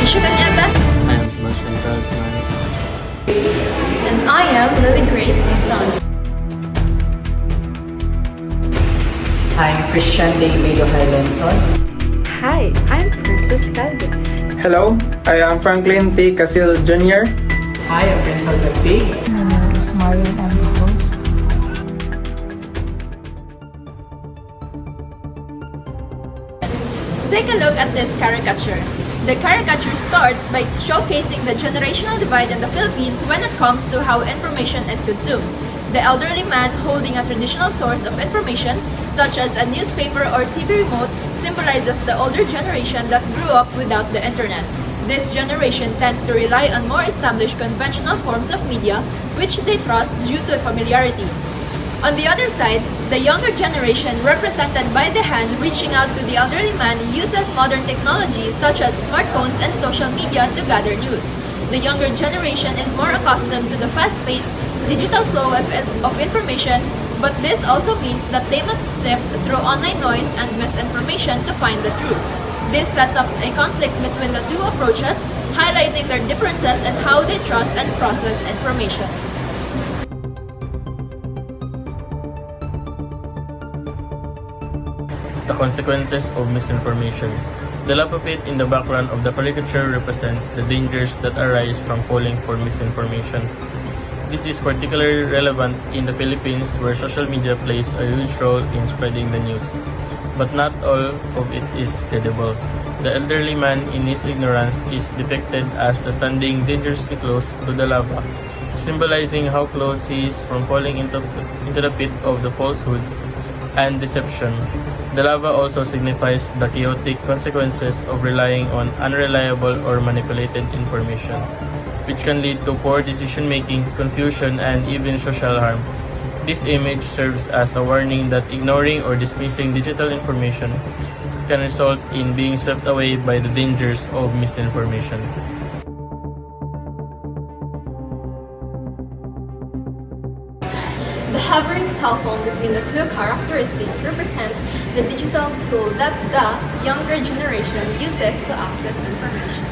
Michigan Ebe. I am Sebastian Charles Maris. And I am Lily Grace Dinson. I'm Christian Day Medo Highlandson. Hi, I'm Princess Calvin. Hello, I am Franklin P. Casil Jr. Hi, I'm Crystal Zagpig. My name is Marian. I'm the host. Take a look at this caricature. The caricature starts by showcasing the generational divide in the Philippines when it comes to how information is consumed. The elderly man holding a traditional source of information, such as a newspaper or TV remote, symbolizes the older generation that grew up without the internet. This generation tends to rely on more established conventional forms of media, which they trust due to familiarity. On the other side, the younger generation, represented by the hand reaching out to the elderly man, uses modern technology such as smartphones and social media to gather news. The younger generation is more accustomed to the fast-paced digital flow of information, but this also means that they must sift through online noise and misinformation to find the truth. This sets up a conflict between the two approaches, highlighting their differences in how they trust and process information. The consequences of misinformation. The lava pit in the background of the caricature represents the dangers that arise from falling for misinformation. This is particularly relevant in the Philippines, where social media plays a huge role in spreading the news. But not all of it is credible. The elderly man in his ignorance is depicted as standing dangerously close to the lava, symbolizing how close he is from falling into the pit of the falsehoods and deception. The lava also signifies the chaotic consequences of relying on unreliable or manipulated information, which can lead to poor decision-making, confusion, and even social harm. This image serves as a warning that ignoring or dismissing digital information can result in being swept away by the dangers of misinformation. The hovering cell phone between the two characteristics represents the digital tool that the younger generation uses to access information.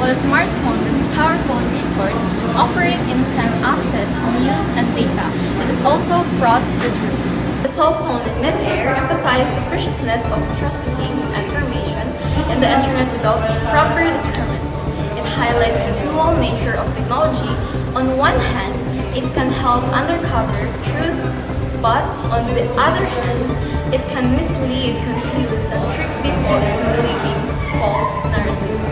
While a smartphone is a powerful resource offering instant access to news and data, it is also fraught with risks. The cell phone in mid-air emphasizes the preciousness of trusting information in the internet without proper discernment. It highlights the dual nature of technology. On one hand, it can help uncover truth, but on the other hand, it can mislead, confuse, and trick people into believing false narratives.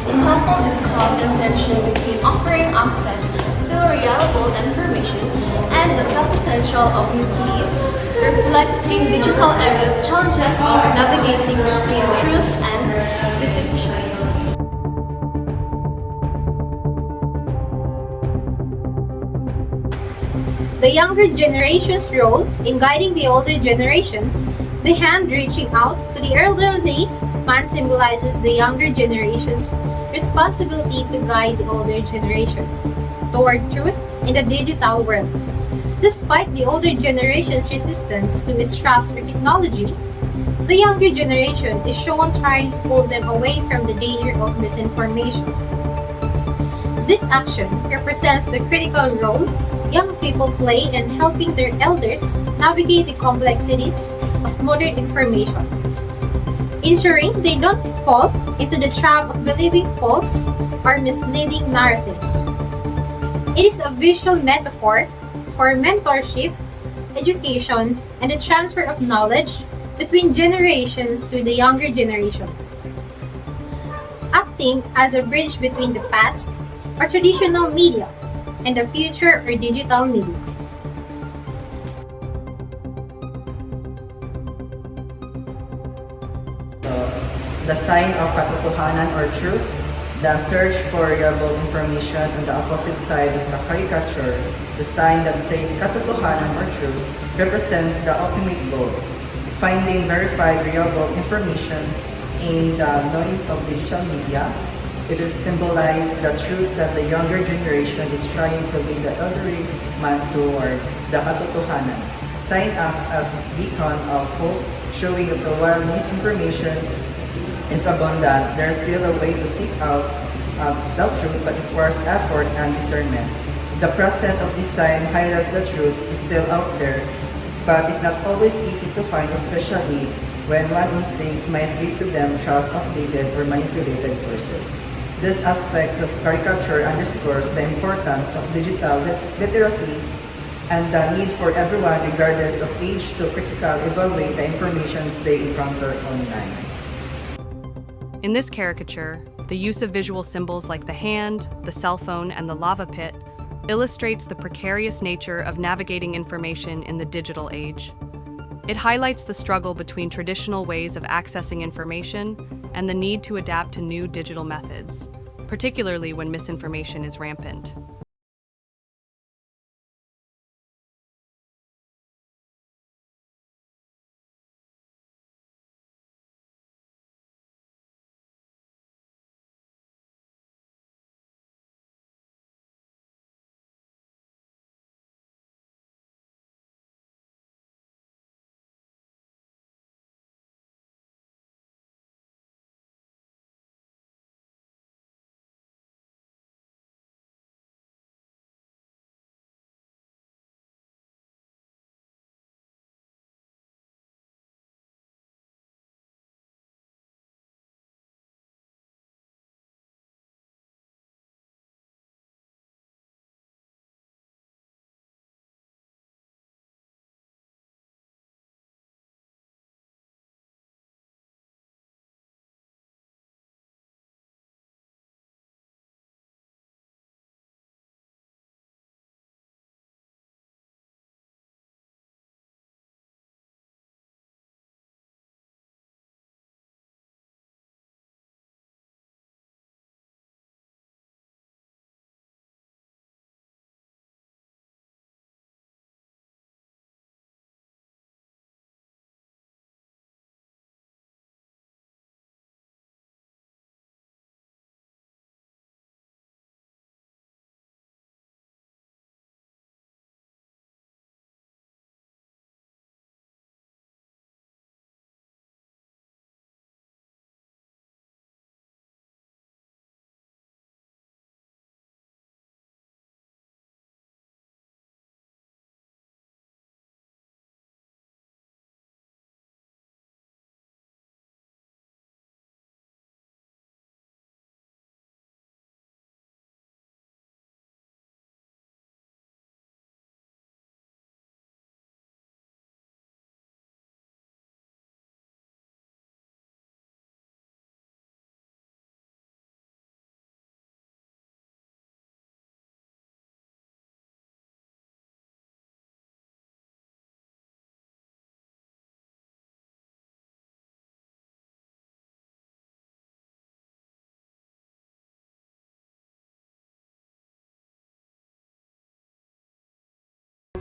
The cell phone is caught in tension between offering access to reliable information and the potential of mislead, reflecting digital era's challenges of navigating between truth and deception. The younger generation's role in guiding the older generation, the hand reaching out to the elderly man symbolizes the younger generation's responsibility to guide the older generation toward truth in the digital world. Despite the older generation's resistance to mistrust or technology, the younger generation is shown trying to pull them away from the danger of misinformation. This action represents the critical role young people play in helping their elders navigate the complexities of modern information, ensuring they don't fall into the trap of believing false or misleading narratives. It is a visual metaphor for mentorship, education, and the transfer of knowledge between generations with the younger generation, acting as a bridge between the past or traditional media and the future or digital media. The sign of katotohanan or truth, the search for reliable information. On the opposite side of the caricature, the sign that says katotohanan or truth represents the ultimate goal, finding verified reliable information in the noise of digital media. It is symbolized the truth that the younger generation is trying to lead the elderly man toward the katotohanan. Sign acts as beacon of hope, showing that while misinformation is abundant, there is still a way to seek out the truth, but it requires effort and discernment. The presence of this sign highlights the truth is still out there, but it's not always easy to find, especially when one instincts might lead to them trust updated or manipulated sources. This aspect of caricature underscores the importance of digital literacy and the need for everyone, regardless of age, to critically evaluate the information they encounter online. In this caricature, the use of visual symbols like the hand, the cell phone, and the lava pit illustrates the precarious nature of navigating information in the digital age. It highlights the struggle between traditional ways of accessing information and the need to adapt to new digital methods, particularly when misinformation is rampant.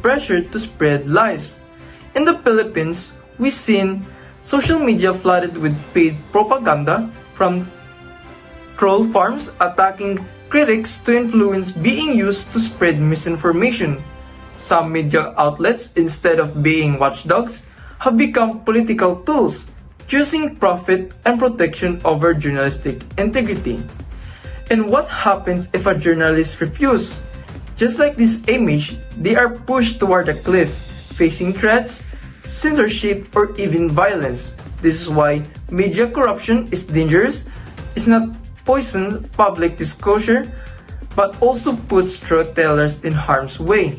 Pressure to spread lies. In the Philippines, we've seen social media flooded with paid propaganda from troll farms attacking critics to influence being used to spread misinformation. Some media outlets, instead of being watchdogs, have become political tools, choosing profit and protection over journalistic integrity. And what happens if a journalist refuses? Just like this image, they are pushed toward a cliff, facing threats, censorship, or even violence. This is why media corruption is dangerous. It's not poison public disclosure, but also puts truth-tellers in harm's way.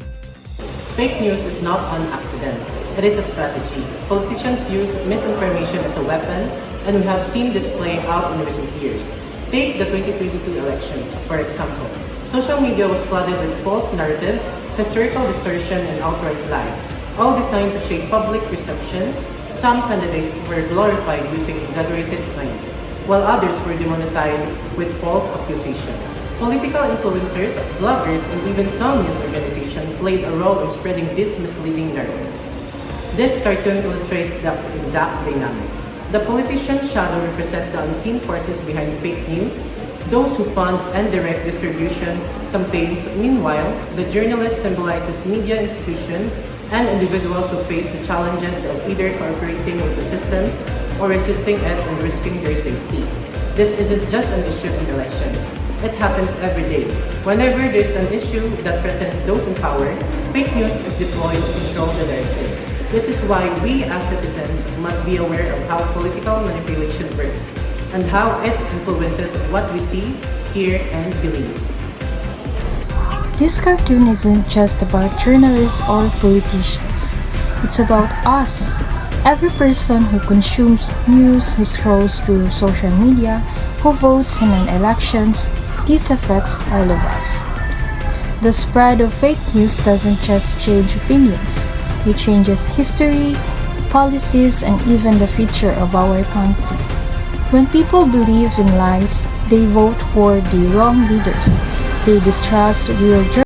Fake news is not an accident. It is a strategy. Politicians use misinformation as a weapon, and we have seen this play out in recent years. Take the 2022 elections, for example. Social media was flooded with false narratives, historical distortion, and outright lies, all designed to shape public perception. Some candidates were glorified using exaggerated claims, while others were demonetized with false accusations. Political influencers, bloggers, and even some news organizations played a role in spreading these misleading narratives. This cartoon illustrates the exact dynamic. The politician's shadow represents the unseen forces behind fake news, those who fund and direct distribution campaigns. Meanwhile, the journalist symbolizes media institution and individuals who face the challenges of either cooperating with the systems or resisting it and risking their safety. This isn't just an issue in elections. It happens every day. Whenever there's an issue that threatens those in power, fake news is deployed to control the narrative. This is why we as citizens must be aware of how political manipulation works and how it influences what we see, hear, and believe. This cartoon isn't just about journalists or politicians. It's about us. Every person who consumes news, who scrolls through social media, who votes in an elections, this affects all of us. The spread of fake news doesn't just change opinions. It changes history, policies, and even the future of our country. When people believe in lies, they vote for the wrong leaders. They distrust real journalism.